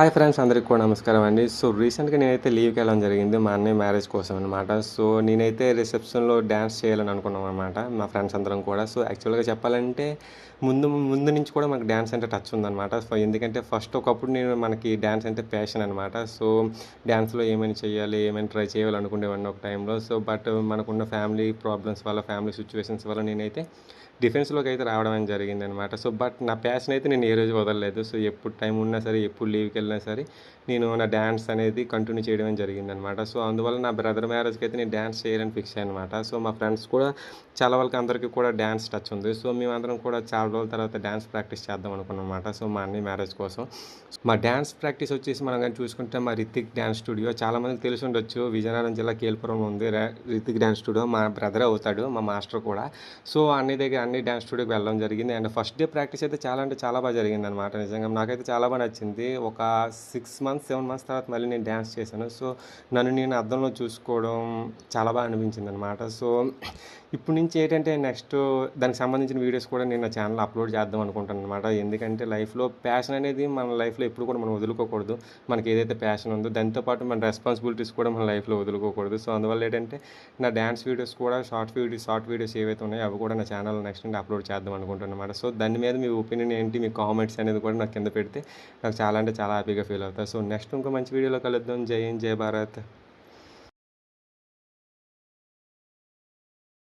Hi friends, అందరికి కూడా నమస్కారం అండి. సో రీసెంట్‌గా నేనైతే లీవ్‌కి వెళ్ళడం జరిగింది. మా అన్నయ్య మ్యారేజ్ కోసం అనమాట. సో నేనైతే రిసెప్షన్‌లో డాన్స్ చేయాలని అనుకున్నాం అనమాట. మా ఫ్రెండ్స్ అందరం కూడా. సో యాక్చువల్‌గా చెప్పాలంటే ముందు ముందు నుంచి కూడా మనకు డాన్స్ అంటే టచ్ ఉందనమాట. సో ఎందుకంటే ఫస్ట్ ఒకప్పుడు మనకి డాన్స్ అంటే ప్యాషన్ అనమాట. సో డాన్స్‌లో ఏమైనా చేయాలి, ఏమైనా ట్రై చేయాలి అనుకునేవాడిని ఒక టైంలో. సో బట్ మనకున్న ఫ్యామిలీ ప్రాబ్లమ్స్ వల్ల, ఫ్యామిలీ సిట్యుయేషన్స్ వల్ల నేనైతే డిఫెన్స్‌లోకి అయితే రావడం అనేది జరిగిందనమాట. సో బట్ నా ప్యాషన్ అయితే నేను ఏ రోజు వదలలేదు. సో ఎప్పుడు టైం ఉన్నా సరే, ఎప్పుడు లీవ్‌కి వెళ్ళినా సరే నేను నా డాన్స్ అనేది కంటిన్యూ చేయడమే జరిగిందనమాట. సో అందువల్ల నా బ్రదర్ మ్యారేజ్‌కి అయితే నేను డాన్స్ చేయాలని ఫిక్స్ అయ్యాననమాట. సో మా ఫ్రెండ్స్ కూడా చాలా వరకు అందరికీ కూడా డాన్స్ టచ్ ఉంది. సో మేమందరం కూడా చాలా రోజుల తర్వాత డాన్స్ ప్రాక్టీస్ చేద్దాం అనుకున్నామనమాట. సో మా అన్నయ్య మ్యారేజ్ కోసం. మా డాన్స్ ప్రాక్టీస్ వచ్చేసి మనం గాని చూసుకుంటే మా రితిక్ డాన్స్ స్టూడియో చాలామందికి తెలిసి ఉండొచ్చు. విజయనగరం జిల్లా కేల్పురంలో ఉంది రితిక్ డాన్స్ స్టూడియో. మా బ్రదరే అవుతాడు, మా మాస్టర్ కూడా. సో అన్ని డాన్స్ స్టూడియోకి వెళ్ళడం జరిగింది. అండ్ ఫస్ట్ డే ప్రాక్టీస్ అయితే చాలా అంటే చాలా బాగా జరిగిందనమాట. నిజంగా నాకైతే చాలా బాగా నచ్చింది. ఒక 6 మంత్స్, 7 మంత్స్ తర్వాత మళ్ళీ నేను డాన్స్ చేశాను. సో నన్ను నేను అద్దంలో చూసుకోవడం చాలా బాగా అనిపించిందనమాట. సో ఇప్పుడు నుంచి ఏంటంటే నెక్స్ట్ దానికి సంబంధించిన వీడియోస్ కూడా నేను నా ఛానల్‌లో అప్లోడ్ చేద్దాం అనుకుంటాను అనమాట. ఎందుకంటే లైఫ్‌లో ప్యాషన్ అనేది మన లైఫ్‌లో ఎప్పుడు కూడా మనం వదులుకోకూడదు. మనకి ఏదైతే ప్యాషన్ ఉందో దాంతో పాటు మన రెస్పాన్సిబిలిటీస్ కూడా మన లైఫ్‌లో వదులుకోకూడదు. సో అందువల్ల ఏంటంటే నా డాన్స్ వీడియోస్ కూడా షార్ట్ వీడియోస్ ఏవైతే ఉన్నాయో అవి కూడా నా ఛానల్లో నెక్స్ట్ నుండి అప్లోడ్ చేద్దాం అనుకుంటున్నాను అనమాట. సో దాని మీద మీ ఒపీనియన్ ఏంటి, మీ కామెంట్స్ అనేది కూడా నాకు కింద పెడితే నాకు చాలా అంటే చాలా హ్యాపీగా ఫీల్ అవుతా. సో నెక్స్ట్ ఇంకో మంచి వీడియోలో కలుద్దాం. జై హింద్, జై భారత్.